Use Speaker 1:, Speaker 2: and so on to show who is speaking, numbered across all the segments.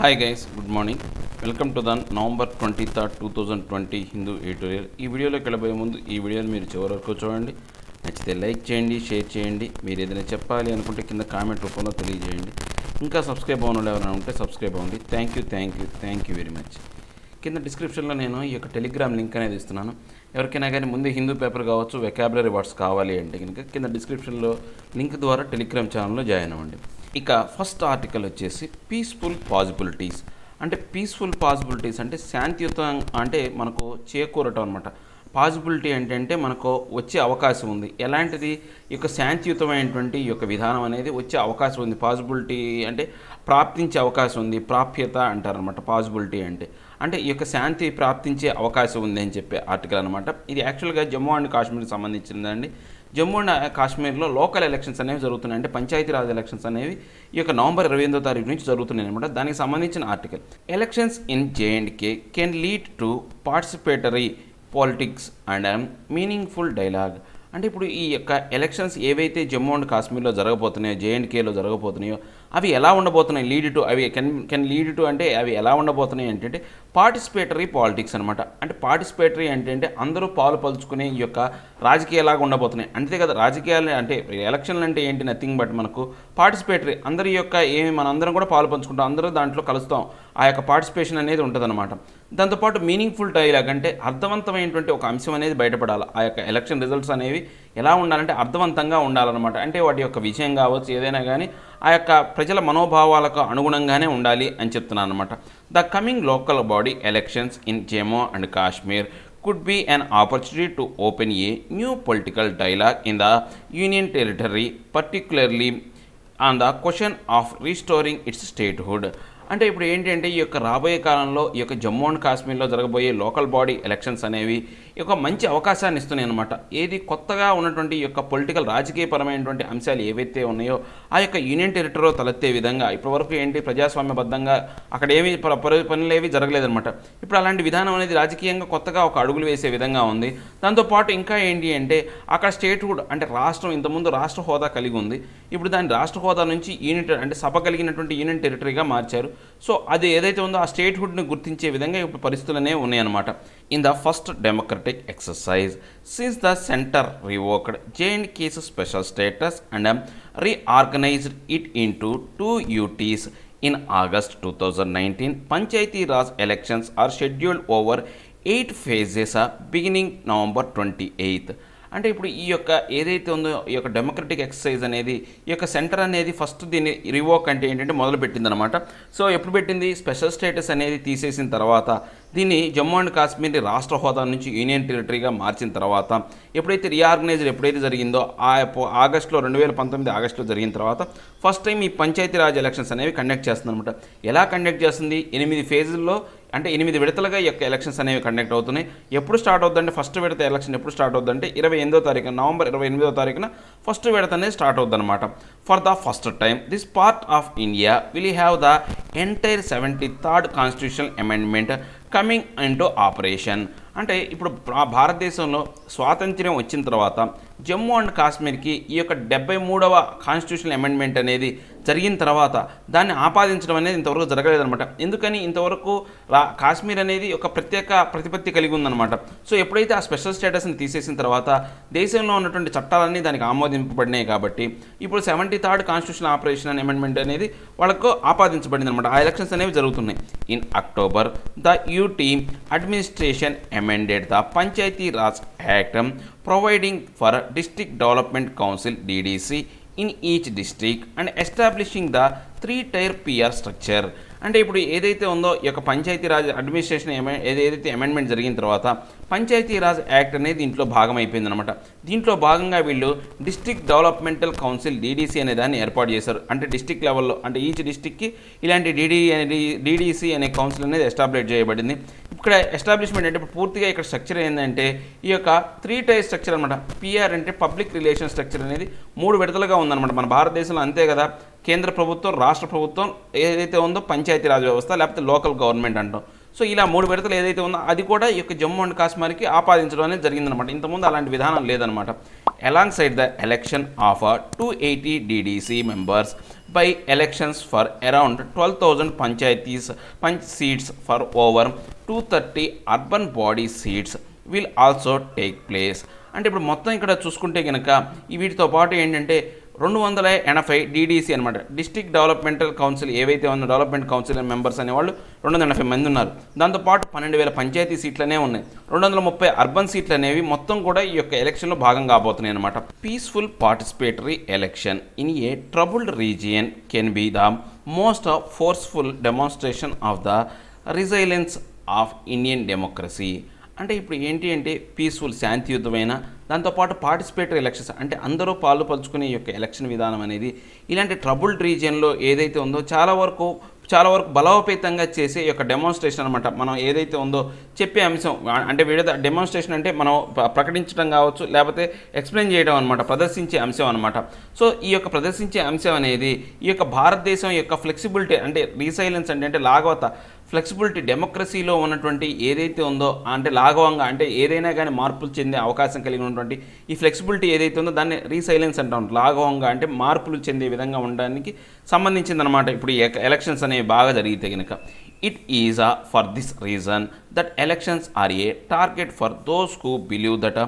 Speaker 1: Hi guys, good morning. Welcome to the November 23, 2020 Hindu editorial. ఈ వీడియోలోకి వెళ్ళబోయే ముందు ఈ వీడియోని మీరు చివరి వరకు చూడండి. నచ్చితే లైక్ చేయండి, షేర్ చేయండి. మీరు ఏదైనా చెప్పాలి అనుకుంటే కింద కామెంట్ రూపంలో తెలియజేయండి. ఇంకా సబ్స్క్రైబ్ అవ్వడం ఎవరైనా ఉంటే సబ్స్క్రైబ్ అవ్వండి. Thank you very much. కింద డిస్క్రిప్షన్లో నేను ఈ యొక్క టెలిగ్రామ్ లింక్ అనేది ఇస్తున్నాను. ఎవరికైనా కానీ ముందు హిందూ పేపర్ కావచ్చు, వెకాబులరీ వర్డ్స్ కావాలి అంటే కనుక కింద డిస్క్రిప్షన్లో లింక్ ద్వారా టెలిగ్రామ్ ఛానల్లో జాయిన్ అవ్వండి. ఇక ఫస్ట్ ఆర్టికల్ వచ్చేసి పీస్ఫుల్ పాసిబిలిటీస్. అంటే పీస్ఫుల్ పాసిబిలిటీస్ అంటే శాంతియుతం, అంటే మనకు చేకూరటం అనమాట. పాసిబిలిటీ అంటే మనకు వచ్చే అవకాశం ఉంది. ఎలాంటిది? ఈ యొక్క శాంతియుతమైనటువంటి ఈ యొక్క విధానం అనేది వచ్చే అవకాశం ఉంది. పాసిబిలిటీ అంటే ప్రాప్తించే అవకాశం ఉంది, ప్రాప్యత అంటారనమాట. పాసిబిలిటీ అంటే ఈ యొక్క శాంతి ప్రాప్తించే అవకాశం ఉంది అని చెప్పే ఆర్టికల్ అనమాట. ఇది యాక్చువల్గా జమ్మూ అండ్ కాశ్మీర్కి సంబంధించిందండి. జమ్మూ అండ్ కాశ్మీర్లో లోకల్ ఎలక్షన్స్ అనేవి జరుగుతున్నాయి. అంటే పంచాయతీరాజ్ ఎలక్షన్స్ అనేవి ఈ యొక్క నవంబర్ 28వ తారీఖు నుంచి జరుగుతున్నాయి అనమాట. దానికి సంబంధించిన article. Elections in జేఎండ్కే can lead to participatory politics and meaningful dialogue. అంటే ఇప్పుడు ఈ యొక్క ఎలక్షన్స్ ఏవైతే జమ్మూ అండ్ కాశ్మీర్లో జరగబోతున్నాయో, జేఎండ్కేలో జరగబోతున్నాయో అవి ఎలా ఉండబోతున్నాయి? అవి కెన్ లీడ్ టు అంటే అవి ఎలా ఉండబోతున్నాయి అంటే పార్టిసిపేటరీ పాలిటిక్స్ అనమాట. అంటే పార్టిసిపేటరీ అంటే అందరూ పాలు పంచుకునే ఈ యొక్క రాజకీయాలాగా ఉండబోతున్నాయి. అంతే కదా, రాజకీయాలు అంటే ఎలక్షన్లు అంటే ఏంటి? నథింగ్ బట్ మనకు పార్టిసిపేటరీ, అందరి యొక్క మనందరం కూడా పాలు పంచుకుంటాం, అందరూ దాంట్లో కలుస్తాం. ఆ యొక్క పార్టిసిపేషన్ అనేది ఉంటుందన్నమాట. దాంతోపాటు మీనింగ్ఫుల్ డైలాగ్ అంటే అర్థవంతమైనటువంటి ఒక అంశం అనేది బయటపడాలి. ఆ యొక్క ఎలక్షన్ రిజల్ట్స్ అనేవి ఎలా ఉండాలంటే అర్థవంతంగా ఉండాలన్నమాట. అంటే వాటి యొక్క విషయం కావచ్చు, ఏదైనా కానీ ఆ యొక్క ప్రజల మనోభావాలకు అనుగుణంగానే ఉండాలి అని చెప్తున్నాను అనమాట. The coming local body elections in Jammu and Kashmir could be an opportunity to open a new political dialogue in the Union Territory, particularly on the question of restoring its statehood. అంటే ఇప్పుడు ఏంటంటే ఈ యొక్క రాబోయే కాలంలో ఈ యొక్క జమ్మూ అండ్ కాశ్మీర్లో జరగబోయే లోకల్ బాడీ ఎలక్షన్స్ అనేవి ఈ యొక్క మంచి అవకాశాన్ని ఇస్తున్నాయి అనమాట. ఏది కొత్తగా ఉన్నటువంటి ఈ యొక్క పొలిటికల్ రాజకీయపరమైనటువంటి అంశాలు ఏవైతే ఉన్నాయో ఆ యొక్క యూనియన్ టెరిటరీలో తలెత్తే విధంగా ఇప్పటివరకు ఏంటి ప్రజాస్వామ్యబద్ధంగా అక్కడ ఏమి పనులు ఏవి జరగలేదన్నమాట. ఇప్పుడు అలాంటి విధానం అనేది రాజకీయంగా కొత్తగా ఒక అడుగులు వేసే విధంగా ఉంది. దాంతోపాటు ఇంకా ఏంటి అంటే అక్కడ స్టేట్హుడ్ అంటే రాష్ట్రం, ఇంతకుముందు రాష్ట్ర హోదా కలిగి ఉంది, ఇప్పుడు దాని రాష్ట్ర హోదా నుంచి యూనిట్ అంటే సభ కలిగినటువంటి యూనియన్ టెరిటరీగా మార్చారు. సో అది ఏదైతే ఉందో ఆ స్టేట్హుడ్ని గుర్తించే విధంగా ఇప్పుడు పరిస్థితులనే ఉన్నాయన్నమాట. In the first democratic exercise since the centre revoked J and K's special status and reorganised it into 2 UTs in August 2019, panchayati raj elections are scheduled over 8 phases beginning November 28. అంటే ఇప్పుడు ఈ యొక్క ఏదైతే ఉందో ఈ యొక్క డెమోక్రటిక్ ఎక్సర్సైజ్ అనేది ఈ యొక్క సెంటర్ అనేది ఫస్ట్ దీన్ని రివోక్ అంటే ఏంటంటే మొదలు పెట్టిందనమాట. సో ఎప్పుడు పెట్టింది? స్పెషల్ స్టేటస్ అనేది తీసేసిన తర్వాత దీన్ని జమ్మూ అండ్ కాశ్మీర్ని రాష్ట్ర హోదా నుంచి యూనియన్ టెరిటరీగా మార్చిన తర్వాత ఎప్పుడైతే రీఆర్గనైజర్ ఎప్పుడైతే జరిగిందో ఆగస్టులో 2019 ఆగస్టులో జరిగిన తర్వాత ఫస్ట్ టైం ఈ పంచాయతీరాజ్ ఎలక్షన్స్ అనేవి కండక్ట్ చేస్తుందన్నమాట. ఎలా కండక్ట్ చేస్తుంది? 8 ఫేజుల్లో అంటే 8 విడతలుగా ఈ యొక్క ఎలక్షన్స్ అనేవి కండక్ట్ అవుతున్నాయి. ఎప్పుడు స్టార్ట్ అవుతుందంటే ఫస్ట్ విడత ఎలక్షన్ ఎప్పుడు స్టార్ట్ అవుతుందంటే 28వ తారీఖున, నవంబర్ 28వ తారీఖున ఫస్ట్ విడత అనేది స్టార్ట్ అవుతుందన్నమాట. For the first time this part of India will have the entire 73rd constitutional amendment coming into operation. అంటే ఇప్పుడు భారతదేశంలో స్వాతంత్ర్యం వచ్చిన తర్వాత జమ్మూ అండ్ కాశ్మీర్కి ఈ యొక్క 73వ కాన్స్టిట్యూషనల్ అమెండ్మెంట్ అనేది జరిగిన తర్వాత దాన్ని ఆపాదించడం అనేది ఇంతవరకు జరగలేదన్నమాట. ఎందుకని? ఇంతవరకు కాశ్మీర్ అనేది ఒక ప్రత్యేక ప్రతిపత్తి కలిగి ఉందన్నమాట. సో ఎప్పుడైతే ఆ స్పెషల్ స్టేటస్ని తీసేసిన తర్వాత దేశంలో ఉన్నటువంటి చట్టాలన్నీ దానికి ఆమోదింపబడినాయి కాబట్టి ఇప్పుడు 73rd constitutional operation and amendment అనేది వాళ్ళకు ఆపాదించబడింది అనమాట. ఆ ఎలక్షన్స్ అనేవి జరుగుతున్నాయి. In October the UT administration amended the Panchayati Raj Act providing for District Development Council DDC in each district and establishing the 3-tier PR structure. అంటే ఇప్పుడు ఏదైతే ఉందో ఈ యొక్క పంచాయతీరాజ్ అడ్మినిస్ట్రేషన్ ఏదైతే అమెండ్మెంట్ జరిగిన తర్వాత పంచాయతీరాజ్ యాక్ట్ అనేది దీంట్లో భాగం అయిపోయిందనమాట. దీంట్లో భాగంగా వీళ్ళు డిస్ట్రిక్ట్ డెవలప్మెంటల్ కౌన్సిల్ డీడీసీ అనే దాన్ని ఏర్పాటు చేశారు. అంటే డిస్ట్రిక్ట్ లెవెల్లో అంటే ఈచ్ డిస్ట్రిక్ట్కి ఇలాంటి డీడీసీ అనే కౌన్సిల్ అనేది ఎస్టాబ్లిష్ చేయబడింది. ఇక్కడ ఎస్టాబ్లిష్మెంట్ అంటే ఇప్పుడు పూర్తిగా ఇక్కడ స్ట్రక్చర్ ఏంటంటే ఈ యొక్క 3-tier స్ట్రక్చర్ అనమాట. పిఆర్ అంటే పబ్లిక్ రిలేషన్ స్ట్రక్చర్ అనేది 3 విడతలుగా ఉందన్నమాట. మన భారతదేశంలో అంతే కదా, కేంద్ర ప్రభుత్వం, రాష్ట్ర ప్రభుత్వం ఏదైతే ఉందో పంచాయతీరాజ్ వ్యవస్థ లేకపోతే లోకల్ గవర్నమెంట్ అంటాం. సో ఇలా 3 విడతలు ఏదైతే ఉందో అది కూడా ఈ యొక్క జమ్మూ అండ్ కాశ్మీర్కి ఆపాదించడం అనేది జరిగిందనమాట. ఇంతకుముందు అలాంటి విధానం లేదనమాట. Along side the election of 280 DDC members by elections for around 12,000 punch seats for over 230 urban body seats will also take place. అంటే ఇప్పుడు మొత్తం ఇక్కడ చూసుకుంటే కనుక ఈ వీటితో పాటు ఏంటంటే 280 డీడీసీ అనమాట, డిస్ట్రిక్ట్ డెవలప్మెంటల్ కౌన్సిల్ ఏవైతే ఉన్న డెవలప్మెంట్ కౌన్సిల్ మెంబర్స్ అనేవాళ్ళు 280 మంది ఉన్నారు. దాంతోపాటు 12,000 పంచాయతీ సీట్లనే ఉన్నాయి, 230 అర్బన్ సీట్లు అనేవి మొత్తం కూడా ఈ యొక్క ఎలక్షన్లో భాగం కాబోతున్నాయి అనమాట. Peaceful participatory election in a troubled region can be the most forceful demonstration of the resilience of Indian democracy. అంటే ఇప్పుడు ఏంటి అంటే పీస్ఫుల్ శాంతియుతమైన దాంతోపాటు పార్టిసిపేటరీ ఎలక్షన్స్ అంటే అందరూ పాలు పంచుకునే ఈ యొక్క ఎలక్షన్ విధానం అనేది ఇలాంటి ట్రబుల్డ్ రీజియన్లో ఏదైతే ఉందో చాలా వరకు బలోపేతంగా చేసే ఈ యొక్క డెమాన్స్ట్రేషన్ అనమాట. మనం ఏదైతే ఉందో చెప్పే అంశం అంటే వివిధ డెమాన్స్ట్రేషన్ అంటే మనం ప్రకటించడం కావచ్చు, లేకపోతే ఎక్స్ప్లెయిన్ చేయడం అనమాట, ప్రదర్శించే అంశం అనమాట. సో ఈ యొక్క ప్రదర్శించే అంశం అనేది ఈ యొక్క భారతదేశం యొక్క ఫ్లెక్సిబిలిటీ అంటే రీసైలెన్స్ అంటే లాఘవత, ఫ్లెక్సిబిలిటీ, డెమోక్రసీలో ఉన్నటువంటి ఏదైతే ఉందో అంటే లాఘవంగా అంటే ఏదైనా కానీ మార్పులు చెందే అవకాశం కలిగి ఉన్నటువంటి ఈ ఫ్లెక్సిబిలిటీ ఏదైతే ఉందో దాన్ని రీసైలెన్స్ అంటాం. లాఘవంగా అంటే మార్పులు చెందే విధంగా ఉండడానికి సంబంధించిందనమాట. ఇప్పుడు ఈ ఎలక్షన్స్ అనేవి బాగా జరిగితే కనుక it is for this reason that elections are a target for those who believe that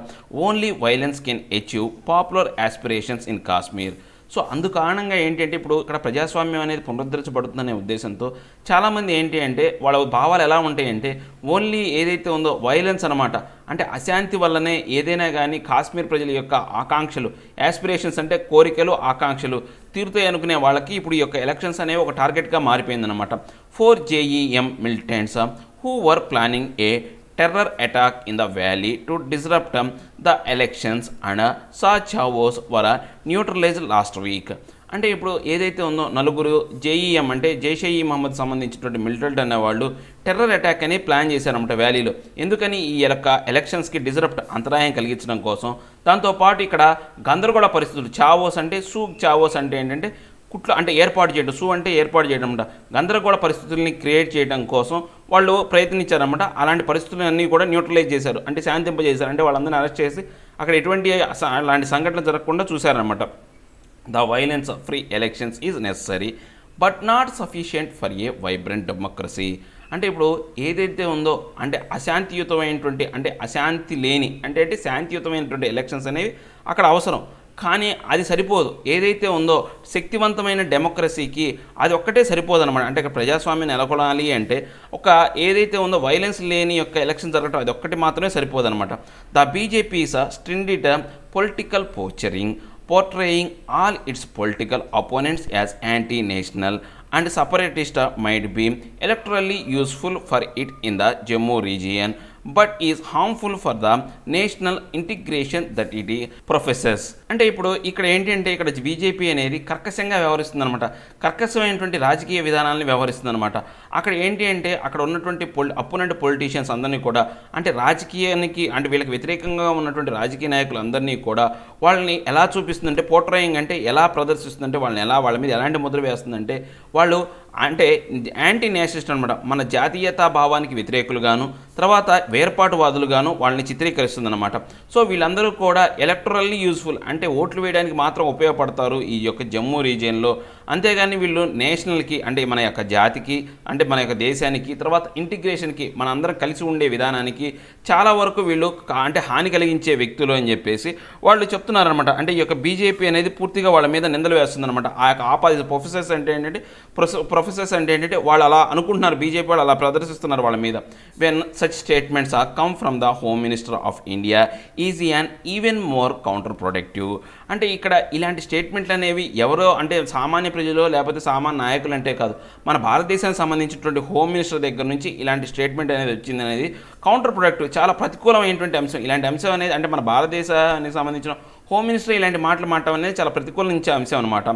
Speaker 1: only violence can achieve popular aspirations in Kashmir. So అందుకారణంగా ఏంటి అంటే ఇప్పుడు ఇక్కడ ప్రజాస్వామ్యం అనేది పునరుద్ధరించబడుతుందనే ఉద్దేశంతో చాలామంది ఏంటి అంటే వాళ్ళ భావాలు ఎలా ఉంటాయంటే ఓన్లీ ఏదైతే ఉందో వైలెన్స్ అనమాట, అంటే అశాంతి వల్లనే ఏదైనా కానీ కాశ్మీర్ ప్రజల యొక్క ఆకాంక్షలు, యాస్పిరేషన్స్ అంటే కోరికలు, ఆకాంక్షలు తీరుతాయి అనుకునే వాళ్ళకి ఇప్పుడు ఈ యొక్క ఎలక్షన్స్ అనేవి ఒక టార్గెట్గా మారిపోయిందనమాట. 4 JEM militants who were planning a terror attack in the valley to disrupt the elections and saw chaos were neutralized last week. అంటే ఇప్పుడు ఏదైతే ఉందో నలుగురు JEM అంటే జైషే ఈ మహమ్మద్ సంబంధించినటువంటి మిలిటెంట్ అనేవాళ్ళు టెర్రర్ అటాక్ అని ప్లాన్ చేశారన్నమాట వ్యాలీలో. ఎందుకని ఈ యొక్క ఎలక్షన్స్కి డిజరప్ట్ అంతరాయం కలిగించడం కోసం. దాంతోపాటు ఇక్కడ గందరగోళ పరిస్థితులు, చావోస్ అంటే చావోస్ అంటే ఏంటంటే కుట్లు అంటే ఏర్పాటు చేయడం, అంటే ఏర్పాటు చేయడం అనమాట. గందరగోళ పరిస్థితుల్ని క్రియేట్ చేయడం కోసం వాళ్ళు ప్రయత్నించారన్నమాట. అలాంటి పరిస్థితులన్నీ కూడా న్యూట్రలైజ్ చేశారు, అంటే శాంతింపజేశారు. అంటే వాళ్ళందరినీ అరెస్ట్ చేసి అక్కడ ఎటువంటి అలాంటి సంఘటనలు జరగకుండా చూశారన్నమాట. The violence free elections is necessary but not sufficient for a vibrant democracy. అంటే ఇప్పుడు ఏదైతే ఉందో అంటే అశాంతియుతమైనటువంటి అంటే అశాంతి లేని అంటే శాంతియుతమైనటువంటి ఎలక్షన్స్ అనేవి అక్కడ అవసరం, కానీ అది సరిపోదు. ఏదైతే ఉందో శక్తివంతమైన డెమోక్రసీకి అది ఒక్కటే సరిపోదు అనమాట. అంటే ఇక్కడ ప్రజాస్వామ్యం నెలకొనాలి అంటే ఒక ఏదైతే ఉందో వైలెన్స్ లేని యొక్క ఎలక్షన్ జరగటం అది ఒక్కటి మాత్రమే సరిపోదు అనమాట. The BJP's strident political posturing portraying all its political opponents as anti-national and separatist might be electorally useful for it in the Jammu region but is harmful for the national integration that it professes. అంటే ఇప్పుడు ఇక్కడ ఏంటంటే ఇక్కడ BJP అనేది కర్కశంగా వ్యవహరిస్తుంది అనమాట, కర్కశమైనటువంటి రాజకీయ విధానాలను వ్యవహరిస్తుంది అనమాట. అక్కడ ఏంటి అంటే అక్కడ ఉన్నటువంటి అపోనెంట్ పొలిటీషియన్స్ అందరినీ కూడా అంటే రాజకీయానికి అంటే వీళ్ళకి వ్యతిరేకంగా ఉన్నటువంటి రాజకీయ నాయకులు అందరినీ కూడా వాళ్ళని ఎలా చూపిస్తుందంటే పోర్ట్రేయింగ్ అంటే ఎలా ప్రదర్శిస్తుందంటే వాళ్ళ మీద ఎలాంటి ముద్ర వేస్తుందంటే వాళ్ళు అంటే యాంటీ నేషనలిస్ట్ అనమాట, మన జాతీయతా భావానికి వ్యతిరేకులుగాను తర్వాత వేర్పాటువాదులుగాను వాళ్ళని చిత్రీకరిస్తుందన్నమాట. సో వీళ్ళందరూ కూడా ఎలక్టరల్లీ యూజ్ఫుల్ అంటే ఓట్లు వేయడానికి మాత్రం ఉపయోగపడతారు ఈ యొక్క జమ్మూ రీజియన్లో. అంతేగాని వీళ్ళు నేషనల్కి అంటే మన యొక్క జాతికి అంటే మన యొక్క దేశానికి తర్వాత ఇంటిగ్రేషన్కి మన అందరం కలిసి ఉండే విధానానికి చాలా వరకు వీళ్ళు అంటే హాని కలిగించే వ్యక్తులు అని చెప్పేసి వాళ్ళు చెప్తున్నారనమాట. అంటే ఈ యొక్క బీజేపీ అనేది పూర్తిగా వాళ్ళ మీద నిందలు వేస్తుందన్నమాట. ఆ యొక్క ఆపాదిత ప్రొఫెసర్స్ అంటే ఏంటంటే వాళ్ళు అలా అనుకుంటున్నారు, బీజేపీ వాళ్ళు అలా ప్రదర్శిస్తున్నారు వాళ్ళ మీద. When such statements are come from the home minister of India easy and even more counterproductive. అంటే ఇక్కడ ఇలాంటి స్టేట్మెంట్లు అనేవి ఎవరో అంటే సామాన్య ప్రజలు లేకపోతే సామాన్య నాయకులు అంటే కాదు, మన భారతదేశానికి సంబంధించినటువంటి హోమ్ మినిస్టర్ దగ్గర నుంచి ఇలాంటి స్టేట్మెంట్ అనేది వచ్చింది అనేది కౌంటర్ ప్రొడక్టివ్, చాలా ప్రతికూలమైనటువంటి అంశం. ఇలాంటి అంశం అనేది అంటే మన భారతదేశానికి సంబంధించిన హోమ్ మినిస్టర్ ఇలాంటి మాటలు మాట్లాడడం అనేది చాలా ప్రతికూలించే అంశం అనమాట.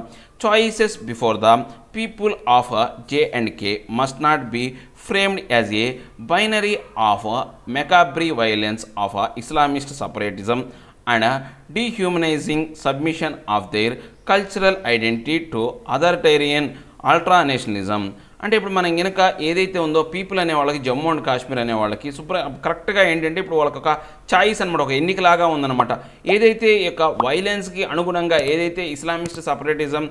Speaker 1: Choices before the people of J&K must not be framed as a binary of macabre violence of Islamist separatism and dehumanizing submission of their cultural identity to authoritarian ultranationalism. అంటే ఇప్పుడు మనం గనక ఏదైతే ఉందో పీపుల్ అనే వాళ్ళకి జమ్మూ అండ్ కాశ్మీర్ అనే వాళ్ళకి కరెక్ట్గా ఏంటంటే ఇప్పుడు వాళ్ళకి ఒక చాయిస్ అనమాట, ఒక ఎన్నికలాగా ఉందన్నమాట. ఏదైతే ఈ యొక్క వైలెన్స్కి అనుగుణంగా ఏదైతే ఇస్లామిస్ట్ సపరేటిజం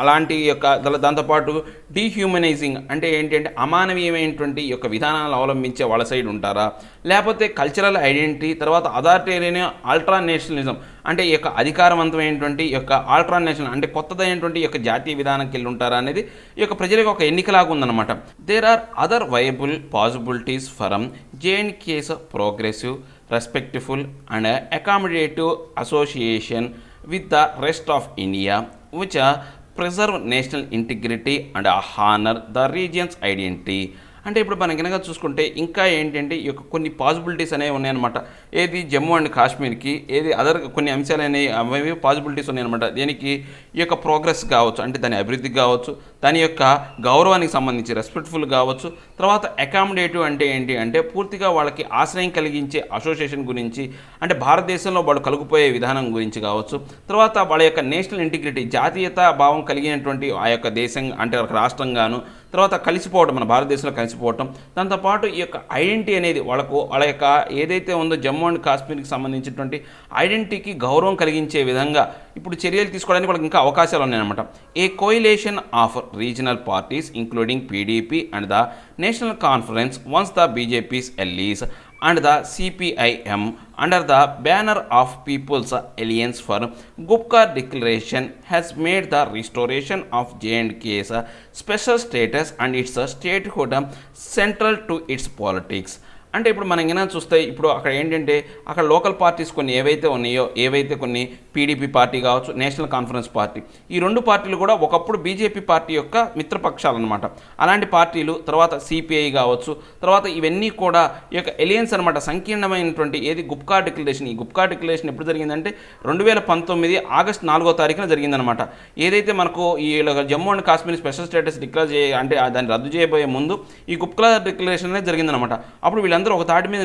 Speaker 1: అలాంటి యొక్క దాంతోపాటు డీహ్యూమనైజింగ్ అంటే ఏంటంటే అమానవీయమైనటువంటి యొక్క విధానాలను అవలంబించే వాళ్ళ సైడ్ ఉంటారా, లేకపోతే కల్చరల్ ఐడెంటిటీ, తర్వాత అథారిటేరియన్ అల్ట్రా నేషనలిజం అంటే ఈ యొక్క అధికారవంతమైనటువంటి యొక్క ఆల్ట్రా నేషనల్ అంటే కొత్తదైనటువంటి యొక్క జాతీయ విధానంకి వెళ్ళి ఉంటారా అనేది ఈ యొక్క ప్రజలకు ఒక ఎన్నికలాగా ఉందన్నమాట. There are other viable possibilities for J and K's progressive respectful and accommodative association with the rest of India, which preserve national integrity and honor the region's identity. అంటే ఇప్పుడు మనం కనుక చూసుకుంటే ఇంకా ఏంటంటే ఈ యొక్క కొన్ని పాసిబిలిటీస్ అనేవి ఉన్నాయన్నమాట. ఏది జమ్మూ అండ్ కాశ్మీర్కి ఏది అదర్ కొన్ని అంశాలు అనేవి అవి పాసిబిలిటీస్ ఉన్నాయన్నమాట. దీనికి ఈ యొక్క ప్రోగ్రెస్ కావచ్చు, అంటే దాని అభివృద్ధికి కావచ్చు, దాని యొక్క గౌరవానికి సంబంధించి రెస్పెక్ట్ఫుల్ కావచ్చు, తర్వాత అకామిడేటివ్ అంటే ఏంటి అంటే పూర్తిగా వాళ్ళకి ఆశ్రయం కలిగించే అసోసియేషన్ గురించి, అంటే భారతదేశంలో వాళ్ళు కలుగుపోయే విధానం గురించి కావచ్చు, తర్వాత వాళ్ళ యొక్క నేషనల్ ఇంటిగ్రిటీ జాతీయతా భావం కలిగినటువంటి ఆ యొక్క దేశం అంటే ఒక రాష్ట్రంగాను, తర్వాత కలిసిపోవడం మన భారతదేశంలో కలిసిపోవటం, దాంతోపాటు ఈ యొక్క ఐడెంటిటీ అనేది వాళ్ళ యొక్క ఏదైతే ఉందో జమ్మూ అండ్ కాశ్మీర్కి సంబంధించినటువంటి ఐడెంటిటీకి గౌరవం కలిగించే విధంగా ఇప్పుడు చర్యలు తీసుకోవడానికి వాళ్ళకి ఇంకా అవకాశాలు ఉన్నాయన్నమాట. A coalition of regional parties including PDP and the National Conference once the BJP's allies and the CPIM under the banner of People's Alliance for Gupkar Declaration has made the restoration of J&K's special status and its statehood central to its politics. అంటే ఇప్పుడు మనం ఏమైనా చూస్తే ఇప్పుడు అక్కడ ఏంటంటే అక్కడ local parties కొన్ని ఏవైతే ఉన్నాయో, ఏవైతే కొన్ని పీడీపీ పార్టీ కావచ్చు, నేషనల్ కాన్ఫరెన్స్ పార్టీ, ఈ రెండు పార్టీలు కూడా ఒకప్పుడు బీజేపీ పార్టీ యొక్క మిత్రపక్షాలు అనమాట. అలాంటి పార్టీలు తర్వాత సిపిఐ కావచ్చు, తర్వాత ఇవన్నీ కూడా ఈ యొక్క ఎలియన్స్ అనమాట, సంకీర్ణమైనటువంటి ఏది గుప్కార్ డిక్లరేషన్. ఈ గుప్కార్ డిక్లరేషన్ ఎప్పుడు జరిగిందంటే 2019 ఆగస్టు 4వ తారీఖున జరిగిందనమాట. ఏదైతే మనకు ఈ Jammu and Kashmir special status declare అంటే దాన్ని రద్దు చేయబోయే ముందు ఈ గుప్కార్ డిక్లరేషన్ అనేది జరిగిందనమాట. అప్పుడు వీళ్ళందరూ ఒక తాటి మీద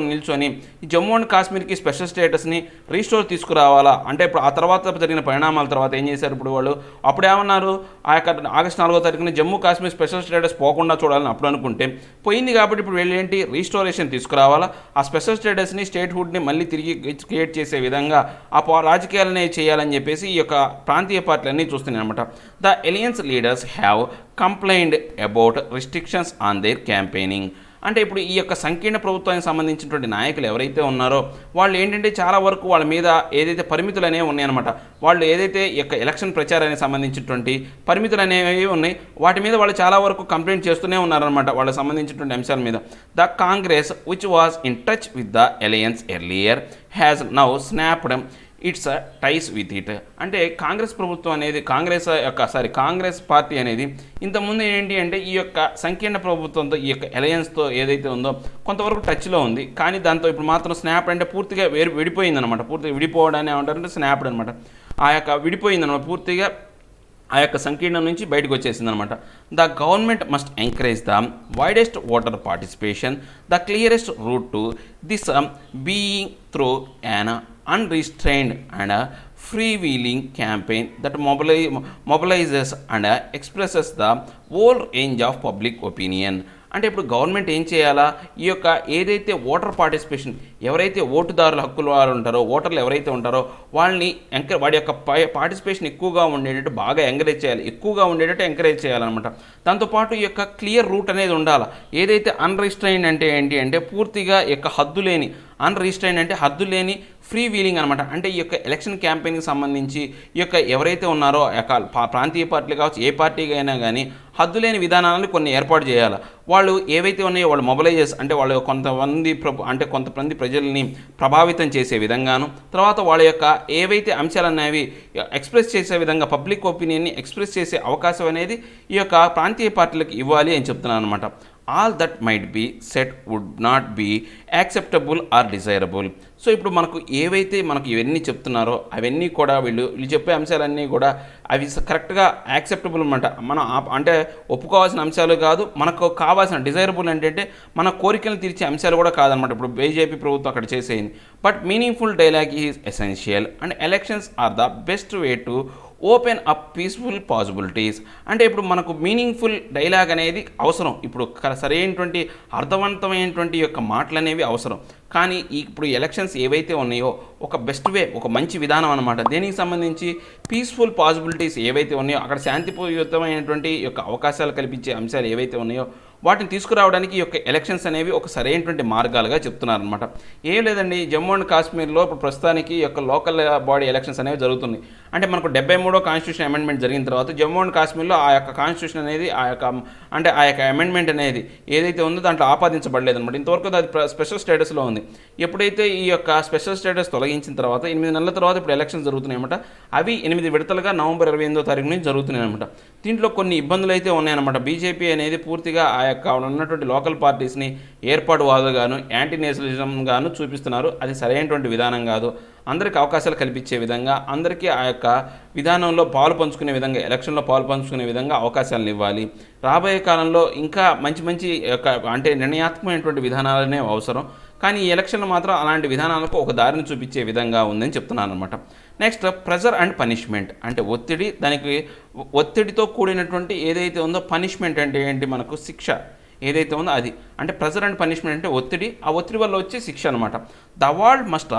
Speaker 1: నిల్చొని ఈ జమ్మూ అండ్ కాశ్మీర్కి స్పెషల్ స్టేటస్ని రీస్టోర్ తీసుకురావాలా అంటే ఇప్పుడు ఆ తర్వాత జరిగిన పరిణామాల తర్వాత ఏం చేశారు ఇప్పుడు వాళ్ళు, అప్పుడు ఏమన్నారు, ఆ యొక్క ఆగస్టు 4వ తారీఖున జమ్మూ కాశ్మీర్ స్పెషల్ స్టేటస్ పోకుండా చూడాలని అప్పుడు అనుకుంటే పోయింది. కాబట్టి ఇప్పుడు వీళ్ళు ఏంటి రీస్టోరేషన్ తీసుకురావాలా, ఆ స్పెషల్ స్టేటస్ని స్టేట్హుడ్ని మళ్ళీ తిరిగి క్రియేట్ చేసే విధంగా ఆ రాజకీయాలనే చేయాలని చెప్పేసి ఈ యొక్క ప్రాంతీయ పార్టీలన్నీ చూస్తున్నాయి అనమాట. The alliance leaders have complaint about restrictions on their campaigning. అంటే ఇప్పుడు ఈ యొక్క సంకీర్ణ ప్రభుత్వానికి సంబంధించినటువంటి నాయకులు ఎవరైతే ఉన్నారో వాళ్ళు ఏంటంటే చాలా వరకు వాళ్ళ మీద ఏదైతే పరిమితులు అనేవి ఉన్నాయన్నమాట. వాళ్ళు ఏదైతే ఈ యొక్క ఎలక్షన్ ప్రచారానికి సంబంధించినటువంటి పరిమితులు అనేవి ఉన్నాయి, వాటి మీద వాళ్ళు చాలా వరకు కంప్లైంట్ చేస్తూనే ఉన్నారనమాట వాళ్ళకి సంబంధించినటువంటి అంశాల మీద. The Congress which was in touch with the alliance earlier has now snapped its ties with it. అంటే కాంగ్రెస్ ప్రభుత్వం అనేది కాంగ్రెస్ పార్టీ అనేది ఇంతకుముందు ఏంటి అంటే ఈ యొక్క సంకీర్ణ ప్రభుత్వంతో ఈ యొక్క అలయన్స్తో ఏదైతే ఉందో కొంతవరకు టచ్లో ఉంది, కానీ దాంతో ఇప్పుడు మాత్రం స్నాప్ అంటే పూర్తిగా విడిపోయిందనమాట. పూర్తిగా విడిపోవడాన్ని ఏమంటారంటే స్నాప్డ్ అనమాట. ఆ యొక్క విడిపోయిందనమాట, పూర్తిగా ఆ యొక్క సంకీర్ణం నుంచి బయటకు వచ్చేసింది అనమాట. The government must encourage the widest voter participation, the clearest route to this being through an unrestrained and freewheeling campaign that mobilizes and expresses the whole range of public opinion. అంటే ఇప్పుడు గవర్నమెంట్ ఏం చేయాలా, ఈ యొక్క ఏదైతే voter participation ఎవరైతే ఓటుదారుల హక్కుల వారు ఉంటారో, ఓటర్లు ఎవరైతే ఉంటారో వాళ్ళని వాడి యొక్క పార్టిసిపేషన్ ఎక్కువగా ఉండేటట్టు బాగా ఎక్కువగా ఉండేటట్టు ఎంకరేజ్ చేయాలన్నమాట. దాంతోపాటు ఈ యొక్క క్లియర్ రూట్ అనేది ఉండాలి. ఏదైతే అన్రిస్ట్రైన్డ్ అంటే ఏంటి అంటే పూర్తిగా ఈ యొక్క హద్దు లేని, అన్రిస్ట్రైన్డ్ అంటే హద్దు లేని ఫ్రీ వీలింగ్ అనమాట. అంటే ఈ యొక్క ఎలక్షన్ క్యాంపెయిన్కి సంబంధించి ఈ యొక్క ఎవరైతే ఉన్నారో ప్రాంతీయ పార్టీలు కావచ్చు, ఏ పార్టీకి అయినా కానీ హద్దు లేని విధానాలను కొన్ని ఏర్పాటు చేయాలి. వాళ్ళు ఏవైతే ఉన్నాయో వాళ్ళు మొబిలైజర్స్ అంటే వాళ్ళు కొంతమంది ప్రజల్ని ప్రభావితం చేసే విధంగాను, తర్వాత వాళ్ళ యొక్క ఏవైతే అంశాలు అనేవి ఎక్స్ప్రెస్ చేసే విధంగా పబ్లిక్ ఒపీనియన్ని ఎక్స్ప్రెస్ చేసే అవకాశం అనేది ఈ యొక్క ప్రాంతీయ పార్టీలకు ఇవ్వాలి అని చెప్తున్నాను అనమాట. All that might be said would not be acceptable or desirable. So ఇప్పుడు మనకు ఏవైతే మనకు ఇవన్నీ చెప్తున్నారో అవన్నీ కూడా వీళ్ళు చెప్పే అంశాలన్నీ కూడా అవి కరెక్ట్గా యాక్సెప్టబుల్ అనమాట. మనం అంటే ఒప్పుకోవాల్సిన అంశాలు కాదు, మనకు కావాల్సిన డిజైరబుల్ ఏంటంటే మన కోరికలను తీర్చే అంశాలు కూడా కాదనమాట. ఇప్పుడు బీజేపీ ప్రభుత్వం అక్కడ చేసేది. But meaningful dialogue is essential and elections are the best way to open up peaceful possibilities. అంటే ఇప్పుడు మనకు మీనింగ్ఫుల్ డైలాగ్ అనేది అవసరం. ఇప్పుడు సరైనటువంటి అర్థవంతమైనటువంటి యొక్క మాటలు అనేవి అవసరం. కానీ ఇప్పుడు ఎలక్షన్స్ ఏవైతే ఉన్నాయో ఒక బెస్ట్ వే, ఒక మంచి విధానం అనమాట. దేనికి సంబంధించి పీస్ఫుల్ పాసిబిలిటీస్ ఏవైతే ఉన్నాయో, అక్కడ శాంతియుతమైనటువంటి యొక్క అవకాశాలు కల్పించే అంశాలు ఏవైతే ఉన్నాయో వాటిని తీసుకురావడానికి ఈ యొక్క ఎలక్షన్స్ అనేవి ఒక సరైనటువంటి మార్గాలుగా చెప్తున్నారనమాట. ఏం లేదండి, జమ్మూ అండ్ కాశ్మీర్లో ఇప్పుడు ప్రస్తుతానికి ఈ యొక్క లోకల్ బాడీ ఎలక్షన్స్ అనేవి జరుగుతున్నాయి. అంటే మనకు 73వ కాన్స్టిట్యూషన్ అమెండ్మెంట్ జరిగిన తర్వాత జమ్మూ అండ్ కాశ్మీర్లో ఆ యొక్క కాన్స్టిట్యూషన్ అనేది ఆ యొక్క అమెండ్మెంట్ అనేది ఏదైతే ఉందో దాంట్లో ఆపాదించబడలేదు అనమాట. ఇంతవరకు అది స్పెషల్ స్టేటస్లో ఉంది. ఎప్పుడైతే ఈ యొక్క స్పెషల్ స్టేటస్ తొలగించిన తర్వాత 8 నెలల తర్వాత ఇప్పుడు ఎలక్షన్స్ జరుగుతున్నాయి అనమాట. అవి 8 విడతలుగా నవంబర్ 28వ తారీఖు నుంచి జరుగుతున్నాయి అనమాట. దీంట్లో కొన్ని ఇబ్బందులు అయితే ఉన్నాయన్నమాట. బీజేపీ అనేది పూర్తిగా ఆ యొక్క ఉన్నటువంటి లోకల్ పార్టీస్ని ఏర్పాటువాదుగాను, యాంటీ నేషనలిజంగాను చూపిస్తున్నారు. అది సరైనటువంటి విధానం కాదు. అందరికీ అవకాశాలు కల్పించే విధంగా, అందరికీ ఆ యొక్క విధానంలో పాలు పంచుకునే విధంగా, ఎలక్షన్లో పాలు పంచుకునే విధంగా అవకాశాలను ఇవ్వాలి. రాబోయే కాలంలో ఇంకా మంచి మంచి అంటే నిర్ణయాత్మకమైనటువంటి విధానాలనే అవసరం. కానీ ఈ ఎలక్షన్లు మాత్రం అలాంటి విధానాలకు ఒక దారిని చూపించే విధంగా ఉందని చెప్తున్నాను అనమాట. Next pressure and punishment. అంటే ఒత్తిడితో కూడినటువంటి ఏదైతే ఉందో, పనిష్మెంట్ అంటే ఏంటి, మనకు శిక్ష ఏదైతే ఉందో అది. అంటే ప్రెజర్ అండ్ పనిష్మెంట్ అంటే ఒత్తిడి, ఆ ఒత్తిడి వల్ల వచ్చే శిక్ష అనమాట. The world must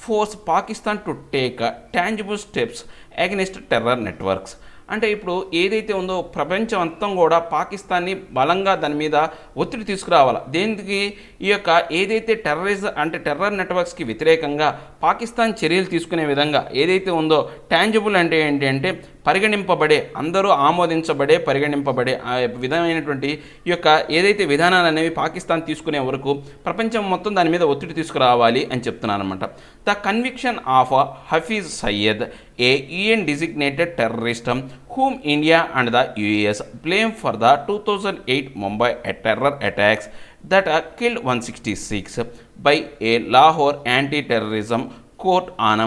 Speaker 1: force Pakistan to take tangible steps against terror networks. అంటే ఇప్పుడు ఏదైతే ఉందో ప్రపంచం అంతం కూడా పాకిస్తాన్ని బలంగా దాని మీద ఒత్తిడి తీసుకురావాలి. దేనికి, ఈ యొక్క ఏదైతే టెర్రర్ నెట్వర్క్స్కి వ్యతిరేకంగా పాకిస్తాన్ చర్యలు తీసుకునే విధంగా ఏదైతే ఉందో, టాంజిబుల్ అంటే ఏంటి అంటే పరిగణింపబడే, అందరూ పరిగణింపబడే ఆ విధమైనటువంటి ఈ యొక్క ఏదైతే విధానాలు అనేవి పాకిస్తాన్ తీసుకునే వరకు ప్రపంచం మొత్తం దాని మీద ఒత్తిడి తీసుకురావాలి అని చెప్తున్నాను అనమాట. The conviction of Hafiz Saeed, a UN designated terrorist whom India and the US blame for the 2008 Mumbai terror attacks that killed 166 by a Lahore anti-terrorism court on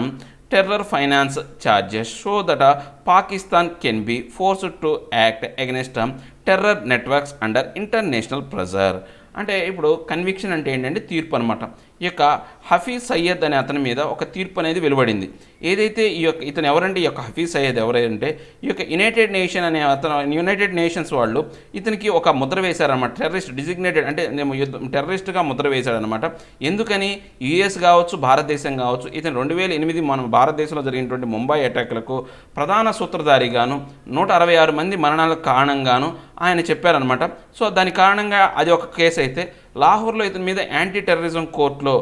Speaker 1: terror finance charges show that Pakistan can be forced to act against terror networks under international pressure. అంటే ఇప్పుడు conviction అంటే ఏంటంటే తీర్పు అనమాట. ఈ యొక్క హఫీజ్ సయ్యద్ అనే అతని మీద ఒక తీర్పు అనేది వెలువడింది. ఏదైతే ఇతను ఎవరంటే, ఈ యొక్క హఫీజ్ సయ్యద్ ఎవరంటే, ఈ యొక్క యునైటెడ్ నేషన్స్ వాళ్ళు ఇతనికి ఒక ముద్ర వేశారనమాట. టెర్రరిస్ట్ డిజిగ్నేటెడ్ అంటే టెర్రరిస్ట్గా ముద్ర వేశాడనమాట. ఎందుకని, యుఎస్ కావచ్చు, భారతదేశం కావచ్చు, ఇతను 2008 మన భారతదేశంలో జరిగినటువంటి ముంబై అటాక్లకు ప్రధాన సూత్రధారిగాను 166 మంది మరణాలకు కారణంగాను ఆయన చెప్పారనమాట. సో దాని కారణంగా అది ఒక కేసు అయితే, లాహోర్లో ఇతని మీద యాంటీ టెర్రరిజం కోర్టులో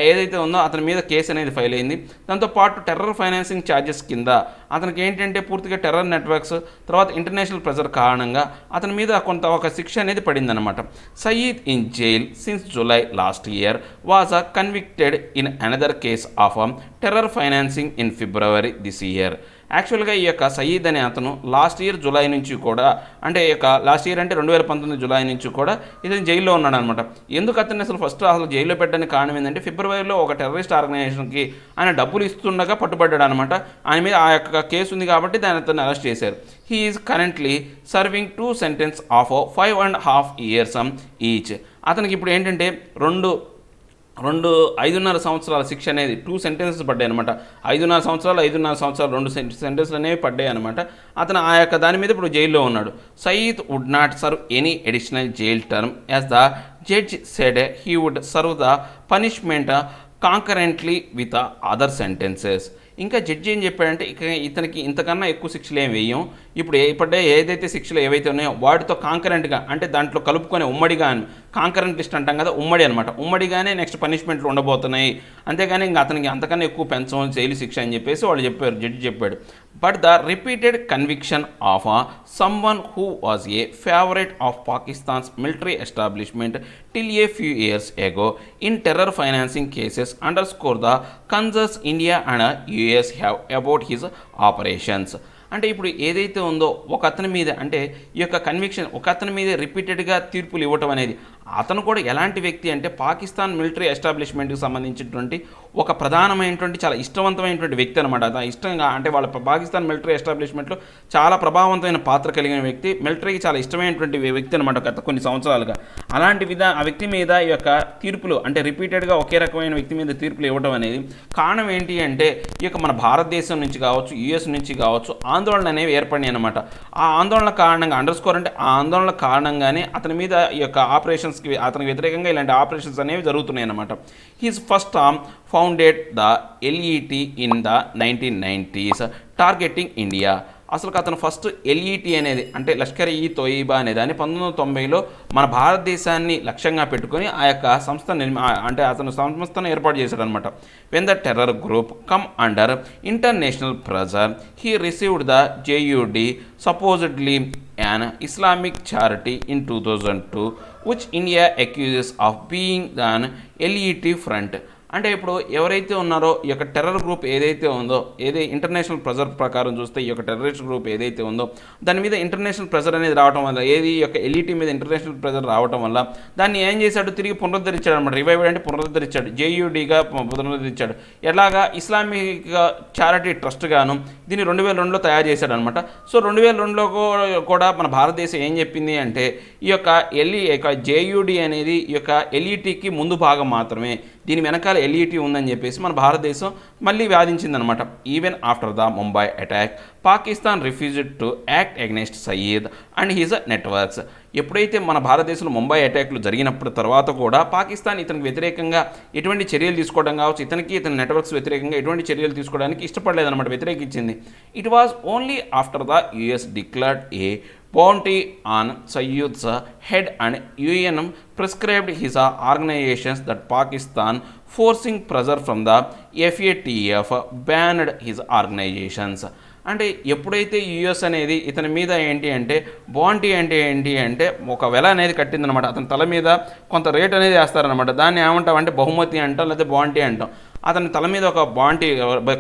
Speaker 1: ఏదైతే ఉందో అతని మీద కేసు అనేది ఫైల్ అయింది. దాంతోపాటు టెర్రర్ ఫైనాన్సింగ్ ఛార్జెస్ కింద అతనికి ఏంటంటే పూర్తిగా టెర్రర్ నెట్వర్క్స్, తర్వాత ఇంటర్నేషనల్ ప్రెజర్ కారణంగా అతని మీద ఒక శిక్ష అనేది పడిందనమాట. Saeed in jail since July last year was convicted in another case of terror financing in February this year. యాక్చువల్గా ఈ యొక్క సయీద్ అనే అతను లాస్ట్ ఇయర్ జూలై నుంచి కూడా, అంటే లాస్ట్ ఇయర్ అంటే 2019 జూలై నుంచి కూడా ఇతను జైల్లో ఉన్నాడు అనమాట. ఎందుకు అతన్ని అసలు జైల్లో పెట్టడానికి కారణం ఏంటంటే, ఫిబ్రవరిలో ఒక టెర్రరిస్ట్ ఆర్గనైజేషన్కి ఆయన డబ్బులు ఇస్తుండగా పట్టుబడ్డాడు అనమాట. ఆయన మీద ఆ యొక్క కేసు ఉంది కాబట్టి అతన్ని అరెస్ట్ చేశారు. He is currently serving 2 sentence of 5.5 years each. అతనికి ఇప్పుడు ఏంటంటే 5.5 సంవత్సరాల శిక్ష అనేది 2 సెంటెన్సెస్ పడ్డాయి అనమాట. 5.5 సంవత్సరాలు 2 సెంటెన్స్లు అనేవి పడ్డాయి అనమాట. అతను ఆ యొక్క దాని మీద ఇప్పుడు జైల్లో ఉన్నాడు. Saeed would not serve any additional jail term as the judge said he would serve the punishment concurrently with other sentences. ఇంకా జడ్జి ఏం చెప్పాడంటే, ఇతనికి ఇంతకన్నా ఎక్కువ శిక్షలు ఏం వేయం, ఇప్పుడు ఏదైతే శిక్షలు ఏవైతే ఉన్నాయో వాటితో కాంకరెంట్గా, అంటే దాంట్లో కలుపుకొని ఉమ్మడిగా, కాంకరెంట్ లిస్ట్ అంటాం కదా, ఉమ్మడి అనమాట, ఉమ్మడిగానే నెక్స్ట్ పనిష్మెంట్లు ఉండబోతున్నాయి. అంతేగాని ఇంకా అతనికి అంతకన్నా ఎక్కువ పెంచం జైలు శిక్ష అని చెప్పేసి వాళ్ళు చెప్పారు, జడ్జి చెప్పాడు. But the repeated conviction of someone who was a favorite of Pakistan's military establishment till a few years ago in terror financing cases underscore the concerns India and US have about his operations. అంటే ఇప్పుడు ఏదైతే ఉందో ఒక అతని మీద, అంటే ఈ యొక్క కన్విక్షన్ ఒక అతని మీద రిపీటెడ్గా తీర్పులు ఇవ్వటం అనేది, అతను కూడా ఎలాంటి వ్యక్తి అంటే పాకిస్తాన్ మిలిటరీ ఎస్టాబ్లిష్మెంట్కి సంబంధించినటువంటి ఒక ప్రధానమైనటువంటి చాలా ఇష్టవంతమైనటువంటి వ్యక్తి అనమాట. ఇష్టంగా అంటే వాళ్ళ పాకిస్తాన్ మిలిటరీ ఎస్టాబ్లిష్మెంట్లో చాలా ప్రభావవంతమైన పాత్ర కలిగిన వ్యక్తి, మిలిటరీకి చాలా ఇష్టమైనటువంటి వ్యక్తి అనమాట గత కొన్ని సంవత్సరాలుగా. అలాంటి ఆ వ్యక్తి మీద ఈ యొక్క తీర్పులు అంటే రిపీటెడ్గా ఒకే రకమైన వ్యక్తి మీద తీర్పులు ఇవ్వడం అనేది కారణం ఏంటి అంటే ఈ యొక్క మన భారతదేశం నుంచి కావచ్చు, యుఎస్ నుంచి కావచ్చు ఆందోళన అనేవి ఏర్పడినాయి అనమాట. ఆ ఆందోళన కారణంగా అండర్స్కోర్ అంటే ఆ ఆందోళన కారణంగానే అతని మీద ఈ యొక్క ఆపరేషన్స్కి అతనికి వ్యతిరేకంగా ఇలాంటి ఆపరేషన్స్ అనేవి జరుగుతున్నాయి అనమాట. He's first term founded the LET in the 1990s targeting India. అసలు అతను ఫస్ట్ ఎల్ఈటి అనేది అంటే లష్కర్ ఈ తోయిబా అనేదాన్ని 1990లో మన భారతదేశాన్ని లక్ష్యంగా పెట్టుకొని ఆ యొక్క సంస్థ అంటే అతను సంస్థను ఏర్పాటు చేశాడు అనమాట. When the terror group come under international pressure he received the JUD supposedly an Islamic charity in 2002 which India accuses of being an elite front. అంటే ఇప్పుడు ఎవరైతే ఉన్నారో ఈ యొక్క టెర్రర్ గ్రూప్ ఏదైతే ఉందో, ఇంటర్నేషనల్ ప్రెజర్ ప్రకారం చూస్తే ఈ యొక్క టెర్రరిస్ట్ గ్రూప్ ఏదైతే ఉందో దాని మీద ఇంటర్నేషనల్ ప్రెజర్ అనేది రావడం వల్ల, ఈ యొక్క ఎల్ఈటీ మీద ఇంటర్నేషనల్ ప్రెజర్ రావడం వల్ల దాన్ని ఏం చేశాడు, తిరిగి పునరుద్ధరించాడు అనమాట. రివైవ్ అంటే పునరుద్ధరించాడు, జేయుడిగా పునరుద్ధరించాడు. ఎలాగా ఇస్లామిక్ చారిటీ ట్రస్ట్ గాను దీన్ని 2002లో తయారు చేశాడు అనమాట. సో 2002లో కూడా మన భారతదేశం ఏం చెప్పింది అంటే ఈ యొక్క జేయుడి అనేది ఈ యొక్క ఎల్ఈటీకి ముందు భాగం మాత్రమే, దీని వెనకాల ఎల్ఈటీ ఉందని చెప్పేసి మన భారతదేశం మళ్ళీ వాదించిందనమాట. Even after the Mumbai attack Pakistan refused to act against Saeed and his networks. ఎప్పుడైతే మన భారతదేశంలో ముంబై అటాక్లు జరిగినప్పుడు తర్వాత కూడా పాకిస్తాన్ ఇతనికి వ్యతిరేకంగా ఎటువంటి చర్యలు తీసుకోవడం కావచ్చు, ఇతని నెట్వర్క్స్ వ్యతిరేకంగా ఎటువంటి చర్యలు తీసుకోవడానికి ఇష్టపడలేదన్నమాట, వ్యతిరేకించింది. It was only after the US declared a bounty on Sayyid's head and UN prescribed his organizations that Pakistan forcing pressure from the FATF banned his organizations. అంటే ఎప్పుడైతే యుఎస్ అనేది ఇతని మీద ఏంటి అంటే బాంటీ అంటే ఏంటి అంటే ఒక వెల అనేది కట్టిందనమాట, అతని తల మీద కొంత రేట్ అనేది వేస్తారనమాట. దాన్ని ఏమంటాం అంటే బహుమతి అంటాం, లేకపోతే బాంటీ అంటాం. అతని తల మీద ఒక బాంటీ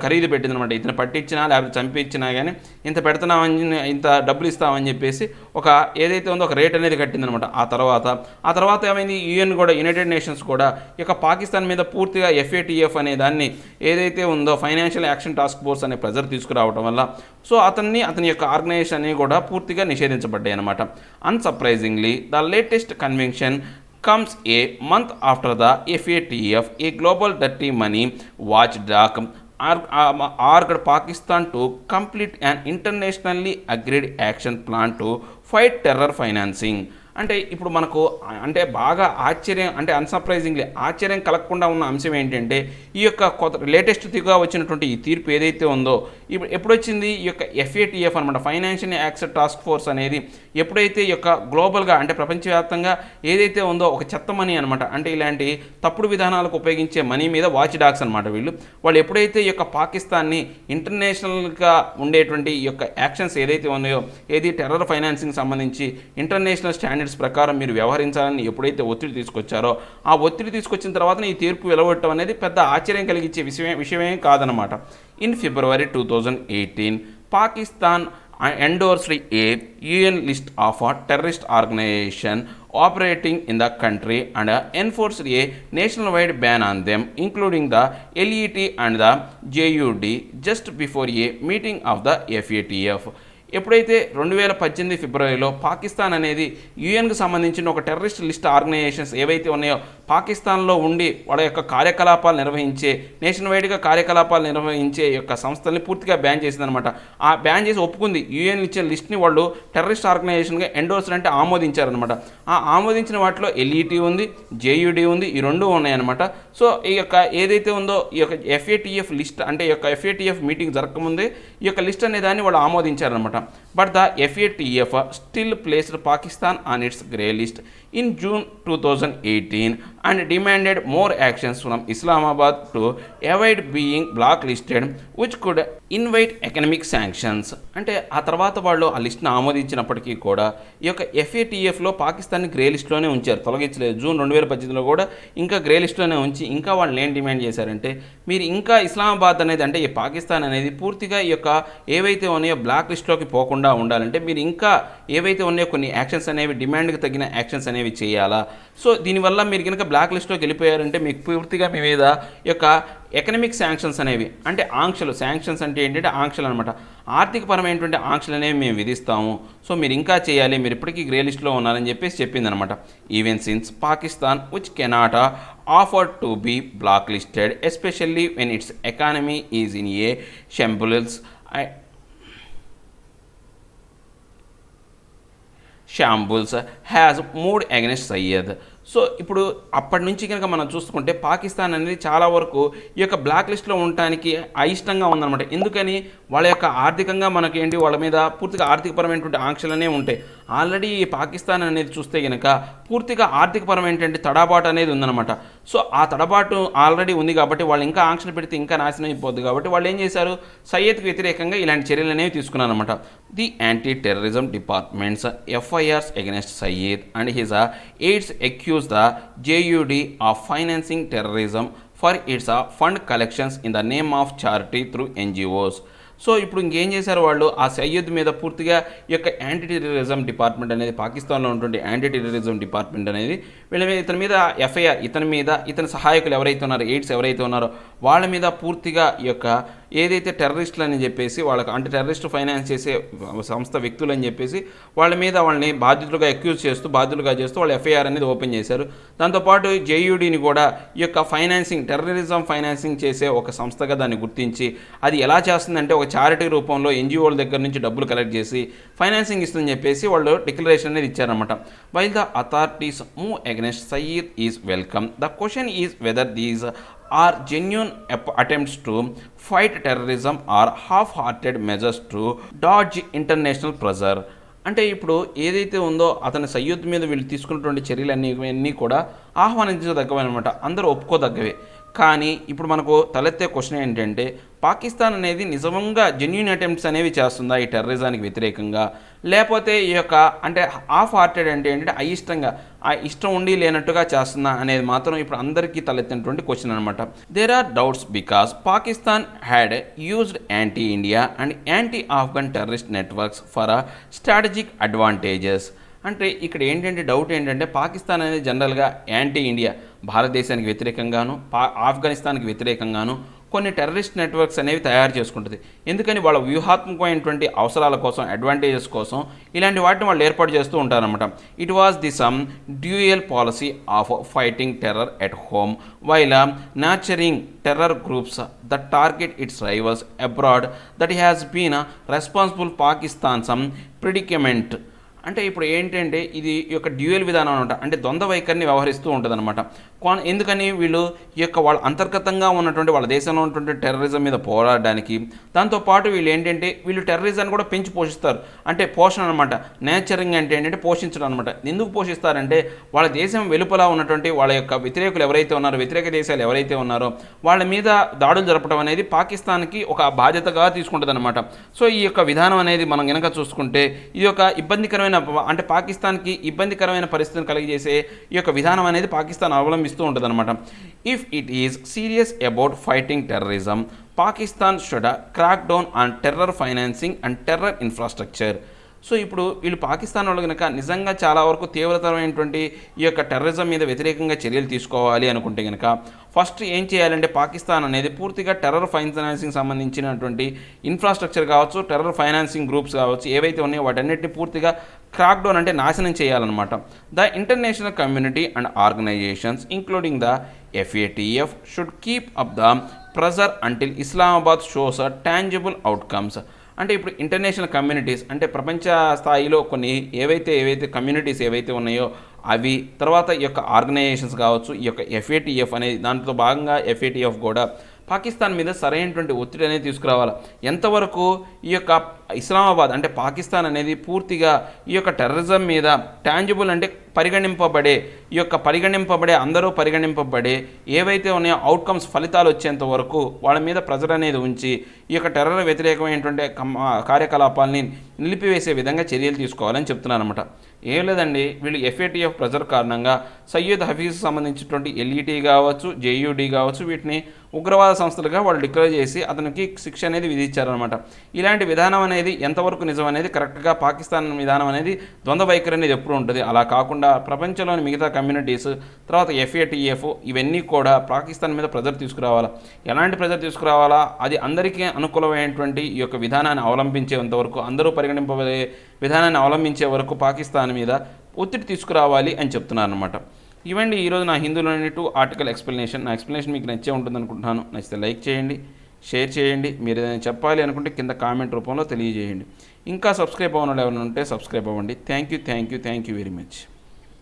Speaker 1: ఖరీదు పెట్టిందనమాట. ఇతను పట్టించినా లేకపోతే చంపించినా కానీ ఇంత పెడుతున్నామని, ఇంత డబ్బులు ఇస్తామని చెప్పేసి ఏదైతే ఉందో ఒక రేట్ అనేది కట్టిందనమాట. ఆ తర్వాత ఏమైంది, యునైటెడ్ నేషన్స్ కూడా ఇక పాకిస్తాన్ మీద పూర్తిగా FATF అనే దాన్ని ఏదైతే ఉందో ఫైనాన్షియల్ యాక్షన్ టాస్క్ ఫోర్స్ అనే ప్రెజర్ తీసుకురావడం వల్ల సో అతని యొక్క ఆర్గనైజేషన్ అన్ని కూడా పూర్తిగా నిషేధించబడ్డాయి అనమాట. అన్సర్ప్రైజింగ్లీ the latest convention comes a month after the FATF, a global dirty money watchdog, urged Pakistan to complete an internationally agreed action plan to fight terror financing. అంటే ఇప్పుడు మనకు అంటే బాగా ఆశ్చర్యం అంటే అన్సర్ప్రైజింగ్లీ ఆశ్చర్యం కలగకుండా ఉన్న అంశం ఏంటంటే ఈ యొక్క లేటెస్ట్గా వచ్చినటువంటి ఈ తీర్పు ఏదైతే ఉందో ఇప్పుడు ఎప్పుడు వచ్చింది, ఈ యొక్క FATF అనమాట, ఫైనాన్షియల్ యాక్షన్ టాస్క్ ఫోర్స్ అనేది ఎప్పుడైతే ఈ యొక్క గ్లోబల్గా అంటే ప్రపంచవ్యాప్తంగా ఏదైతే ఉందో ఒక చెత్త మనీ అనమాట, అంటే ఇలాంటి తప్పుడు విధానాలకు ఉపయోగించే మనీ మీద వాచ్ డాగ్స్ అనమాట వాళ్ళు ఎప్పుడైతే ఈ యొక్క పాకిస్తాన్ని ఇంటర్నేషనల్గా ఉండేటువంటి ఈ యొక్క యాక్షన్స్ ఏదైతే ఉన్నాయో, టెర్రర్ ఫైనాన్సింగ్ సంబంధించి ఇంటర్నేషనల్ స్టాండర్డ్స్ ప్రకారం మీరు వ్యవహరించాలని ఎప్పుడైతే ఒత్తిడి తీసుకొచ్చారో ఆ ఒత్తిడి తీసుకొచ్చిన తర్వాత ఈ తీర్పు వెలువడటం అనేది పెద్ద ఆశ్చర్యం కలిగించే విషయమే కాదనమాట. In February 2018 Pakistan endorsed a UN list of terrorist organization operating in the country and enforced a nationwide ban on them, including the LET and the JUD, just before a meeting of the FATF. ఎప్పుడైతే 2018 ఫిబ్రవరిలో పాకిస్తాన్ అనేది యుఎన్కి సంబంధించిన ఒక terrorist list organisations ఏవైతే ఉన్నాయో పాకిస్తాన్లో ఉండి వాళ్ళ యొక్క కార్యకలాపాలు నిర్వహించే, నేషన్ వైడ్గా కార్యకలాపాలు నిర్వహించే యొక్క సంస్థల్ని పూర్తిగా బ్యాన్ చేసిందనమాట. ఆ బ్యాన్ చేసి ఒప్పుకుంది, యుఎన్ ఇచ్చే లిస్ట్ని వాళ్ళు టెర్రరిస్ట్ ఆర్గనైజేషన్గా ఎండోర్స్డ్ అంటే ఆమోదించారనమాట. ఆ ఆమోదించిన వాటిలో LET ఉంది, JUD ఉంది, ఈ రెండు ఉన్నాయన్నమాట. సో ఈ యొక్క ఏదైతే ఉందో ఈ యొక్క FATF లిస్ట్ అంటే ఈ యొక్క FATF మీటింగ్ జరగకముందే ఈ యొక్క లిస్ట్ అనే దాన్ని వాళ్ళు ఆమోదించారనమాట. But the FATF still placed Pakistan on its grey list in June 2018 and demanded more actions from Islamabad to avoid being blacklisted, which could invite economic sanctions. అంటే ఆ తర్వాత వాళ్ళు ఆ లిస్ట్ని ఆమోదించినప్పటికీ కూడా ఈ యొక్క FATFలో పాకిస్తాన్ని గ్రే లిస్ట్లోనే ఉంచారు, తొలగించలేదు. జూన్ 2018లో కూడా ఇంకా గ్రే లిస్ట్లోనే ఉంచి ఇంకా వాళ్ళు ఏం డిమాండ్ చేశారంటే మీరు ఇంకా ఇస్లామాబాద్ అనేది అంటే ఈ పాకిస్తాన్ అనేది పూర్తిగా ఈ యొక్క ఏవైతే ఉన్నాయో బ్లాక్ లిస్ట్లోకి పోకుండా కాకుండా ఉండాలంటే మీరు ఇంకా ఏవైతే ఉన్నాయో కొన్ని యాక్షన్స్ అనేవి డిమాండ్కి తగిన యాక్షన్స్ అనేవి చేయాలా. సో దీనివల్ల మీరు కనుక బ్లాక్ లిస్ట్లోకి వెళ్ళిపోయారంటే మీకు పూర్తిగా మీ మీద యొక్క ఎకనమిక్ శాంక్షన్స్ అనేవి, అంటే ఆంక్షలు, శాంక్షన్స్ అంటే ఏంటంటే ఆంక్షలు అనమాట, ఆర్థికపరమైనటువంటి ఆంక్షలు అనేవి మేము విధిస్తాము. సో మీరు ఇంకా చేయాలి, మీరు ఇప్పటికీ గ్రే లిస్ట్లో ఉన్నారని చెప్పేసి చెప్పిందనమాట. Even since Pakistan which cannot afford to be black listed especially when its economy is in a shambles has moved against Sayyid. So ఇప్పుడు అప్పటి నుంచి కనుక మనం చూసుకుంటే పాకిస్తాన్ అనేది చాలా వరకు ఈ యొక్క బ్లాక్ లిస్ట్లో ఉండటానికి అయిష్టంగా ఉందన్నమాట. ఎందుకని వాళ్ళ యొక్క ఆర్థికంగా మనకేంటి వాళ్ళ మీద పూర్తిగా ఆర్థికపరమైనటువంటి ఆంక్షలనే ఉంటాయి. ఆల్రెడీ ఈ పాకిస్తాన్ అనేది చూస్తే కనుక పూర్తిగా ఆర్థికపరమైనటువంటి తడబాటు అనేది ఉందన్నమాట. సో ఆ తడబాటు ఆల్రెడీ ఉంది కాబట్టి వాళ్ళు ఇంకా ఆంక్షలు పెడితే ఇంకా నాశనం అయిపోద్ది కాబట్టి వాళ్ళు ఏం చేశారు, సయ్యద్కి వ్యతిరేకంగా ఇలాంటి చర్యలు అనేవి తీసుకున్నారన్నమాట. The anti terrorism department's FIRs against Sayyid and his aides accuse the JUD of financing terrorism for its fund collections in the name of charity through NGOs. So ఇప్పుడు ఇంకేం చేశారు వాళ్ళు, ఆ సయ్యద్ మీద పూర్తిగా ఈ యొక్క యాంటీ టెర్రరిజం డిపార్ట్మెంట్ అనేది, పాకిస్తాన్లో ఉన్నటువంటి యాంటీ టెర్రరిజం డిపార్ట్మెంట్ అనేది వీళ్ళ మీద, ఇతని మీద ఎఫ్ఐఆర్, ఇతని మీద, ఇతని సహాయకులు ఎవరైతే ఉన్నారో, ఎయిడ్స్ ఎవరైతే ఉన్నారో వాళ్ళ మీద పూర్తిగా ఈ యొక్క ఏదైతే టెర్రరిస్టులు అని చెప్పేసి వాళ్ళకి అంటే టెర్రరిస్ట్ ఫైనాన్స్ చేసే సంస్థ వ్యక్తులు అని చెప్పేసి వాళ్ళ మీద వాళ్ళని బాధ్యతలుగా బాధ్యులుగా చేస్తూ వాళ్ళు ఎఫ్ఐఆర్ అనేది ఓపెన్ చేశారు. దాంతోపాటు జేయూడీని కూడా ఈ యొక్క ఫైనాన్సింగ్, టెర్రరిజం ఫైనాన్సింగ్ చేసే ఒక సంస్థగా దాన్ని గుర్తించి అది ఎలా చేస్తుందంటే ఒక చారిటీ రూపంలో ఎన్జిఓల దగ్గర నుంచి డబ్బులు కలెక్ట్ చేసి ఫైనాన్సింగ్ ఇస్తుందని చెప్పేసి వాళ్ళు డిక్లరేషన్ అనేది ఇచ్చారన్నమాట. While the authorities move against Sayyid is welcome, the question is whether these are genuine attempts to fight terrorism or half-hearted measures to dodge international pressure. అంటే ఇప్పుడు ఏదైతే ఉందో అతని సయ్యద్ మీద వీళ్ళు తీసుకున్నటువంటి చర్యలన్నీ కూడా ఆహ్వానించదగ్గవన్నమాట, అందరూ ఒప్పుకోదగ్గవే. కానీ ఇప్పుడు మనకు తలెత్తే క్వశ్చన్ ఏంటంటే పాకిస్తాన్ అనేది నిజంగా జెన్యూన్ అటెంప్ట్స్ అనేవి చేస్తుందా ఈ టెర్రరిజానికి వ్యతిరేకంగా, లేకపోతే ఈ యొక్క అంటే హాఫ్ హార్టెడ్ అంటే ఏంటంటే అయిష్టంగా, ఆ ఇష్టం ఉండి లేనట్టుగా చేస్తుందా అనేది మాత్రం ఇప్పుడు అందరికీ తలెత్తినటువంటి క్వశ్చన్ అనమాట. There are doubts because Pakistan had used anti India and anti Afghan terrorist networks for strategic advantages. అంటే ఇక్కడ ఏంటంటే డౌట్ ఏంటంటే పాకిస్తాన్ అనేది జనరల్గా యాంటీ ఇండియా, భారతదేశానికి వ్యతిరేకంగాను ఆఫ్ఘనిస్తాన్కి వ్యతిరేకంగాను కొన్ని టెర్రరిస్ట్ నెట్వర్క్స్ అనేవి తయారు చేసుకుంటుంది. ఎందుకని వాళ్ళ వ్యూహాత్మకమైనటువంటి అవసరాల కోసం, అడ్వాంటేజెస్ కోసం ఇలాంటి వాటిని వాళ్ళు ఏర్పాటు చేస్తూ ఉంటారన్నమాట. It was the same dual policy of fighting terror at home while nurturing terror groups that target its rivals abroad that has been responsible Pakistan some predicament. అంటే ఇప్పుడు ఏంటంటే ఇది ఈ యొక్క డ్యూయల్ విధానం అనమాట, అంటే ద్వంద్వ వైఖరిని వ్యవహరిస్తూ ఉంటుంది అనమాట. ఎందుకని వీళ్ళు ఈ యొక్క వాళ్ళ అంతర్గతంగా ఉన్నటువంటి వాళ్ళ దేశంలో ఉన్నటువంటి టెర్రరిజం మీద పోరాడడానికి, దాంతోపాటు వీళ్ళు ఏంటంటే వీళ్ళు టెర్రరిజాన్ని కూడా పెంచి పోషిస్తారు. అంటే పోషణ అనమాట, నేచరింగ్ అంటే ఏంటంటే పోషించడం అనమాట. ఎందుకు పోషిస్తారంటే వాళ్ళ దేశం వెలుపల ఉన్నటువంటి వాళ్ళ యొక్క వ్యతిరేకులు ఎవరైతే ఉన్నారో, వ్యతిరేక దేశాలు ఎవరైతే ఉన్నారో వాళ్ళ మీద దాడులు జరపడం అనేది పాకిస్తాన్కి ఒక బాధ్యతగా తీసుకుంటుంది అనమాట. సో ఈ యొక్క విధానం అనేది మనం కనుక చూసుకుంటే ఇది ఒక ఇబ్బందికరమైన, అంటే పాకిస్తాన్కి ఇబ్బందికరమైన పరిస్థితిని కలిగజేసే ఈ యొక్క విధానం అనేది పాకిస్తాన్ అవలంబిస్తూ ఉంటుంది అనమాట. If it is serious about fighting terrorism, Pakistan should crack down on terror financing and terror infrastructure. So ఇప్పుడు వీళ్ళు పాకిస్తాన్ వాళ్ళు కనుక నిజంగా చాలా వరకు తీవ్రతరమైనటువంటి ఈ యొక్క టెర్రరిజం మీద వ్యతిరేకంగా చర్యలు తీసుకోవాలి అనుకుంటే కనుక ఫస్ట్ ఏం చేయాలంటే పాకిస్తాన్ అనేది పూర్తిగా టెర్రర్ ఫైనాన్సింగ్ సంబంధించినటువంటి ఇన్ఫ్రాస్ట్రక్చర్ కావచ్చు, టెర్రర్ ఫైనాన్సింగ్ గ్రూప్స్ కావచ్చు, ఏవైతే ఉన్నాయో వాటన్నిటిని పూర్తిగా క్రాక్ డౌన్ అంటే నాశనం చేయాలన్నమాట. The international community and organizations including the FATF should keep up the pressure until Islamabad shows tangible outcomes. అంటే ఇప్పుడు ఇంటర్నేషనల్ కమ్యూనిటీస్ అంటే ప్రపంచ స్థాయిలో కొన్ని ఏవైతే కమ్యూనిటీస్ ఏవైతే ఉన్నాయో అవి, తర్వాత ఈ యొక్క ఆర్గనైజేషన్స్ కావచ్చు, ఈ యొక్క FATF అనేది దాంట్లో భాగంగా FATF కూడా పాకిస్తాన్ మీద సరైనటువంటి ఒత్తిడి అనేది తీసుకురావాలి. ఎంతవరకు ఈ యొక్క ఇస్లామాబాద్ అంటే పాకిస్తాన్ అనేది పూర్తిగా ఈ యొక్క టెర్రరిజం మీద టాంజిబుల్ అంటే అందరూ పరిగణింపబడే ఏవైతే ఉన్నాయో అవుట్కమ్స్, ఫలితాలు వచ్చేంత వరకు వాళ్ళ మీద ప్రెజర్ అనేది ఉంచి ఈ యొక్క టెర్రర్ వ్యతిరేకమైనటువంటి కార్యకలాపాలని నిలిపివేసే విధంగా చర్యలు తీసుకోవాలని చెప్తున్నాను అనమాట. ఏం లేదండి, వీళ్ళు ఎఫ్ఏటిఎఫ్ ప్రెజర్ కారణంగా సయ్యద్ హఫీజ్ సంబంధించినటువంటి ఎల్ఈటీ కావచ్చు, జేయూడి కావచ్చు, వీటిని ఉగ్రవాద సంస్థలుగా వాళ్ళు డిక్లేర్ చేసి అతనికి శిక్ష అనేది విధించారనమాట. ఇలాంటి విధానం అనేది ఎంతవరకు నిజం అనేది కరెక్ట్గా పాకిస్తాన్ విధానం అనేది ద్వంద్వ వైఖరి అనేది ఎప్పుడు ఉంటుంది. అలా కాకుండా ప్రపంచంలోని మిగతా కమ్యూనిటీస్, తర్వాత ఎఫ్ఏటిఎఫ్ ఇవన్నీ కూడా పాకిస్తాన్ మీద ప్రెజర్ తీసుకురావాలా. ఎలాంటి ప్రెజర్ తీసుకురావాలా, అది అందరికీ అనుకూలమైనటువంటి ఈ యొక్క విధానాన్ని అవలంబించేంతవరకు, అందరూ పరిగణింపబడే విధానాన్ని అవలంబించే వరకు పాకిస్తాన్ మీద ఒత్తిడి తీసుకురావాలి అని చెప్తున్నారనమాట. ఇవండి ఈరోజు నా హిందూలోని 2 ఆర్టికల్ ఎక్స్ప్లెనేషన్. నా ఎక్స్ప్లెనేషన్ మీకు నచ్చే ఉంటుంది అనుకుంటున్నాను. నచ్చితే లైక్ చేయండి, షేర్ చేయండి. మీరు ఏదైనా చెప్పాలి అనుకుంటే కింద కామెంట్ రూపంలో తెలియజేయండి. ఇంకా సబ్స్క్రైబ్ అవ్వడం ఎవరైనా ఉంటే సబ్స్క్రైబ్ అవ్వండి. Thank you very much.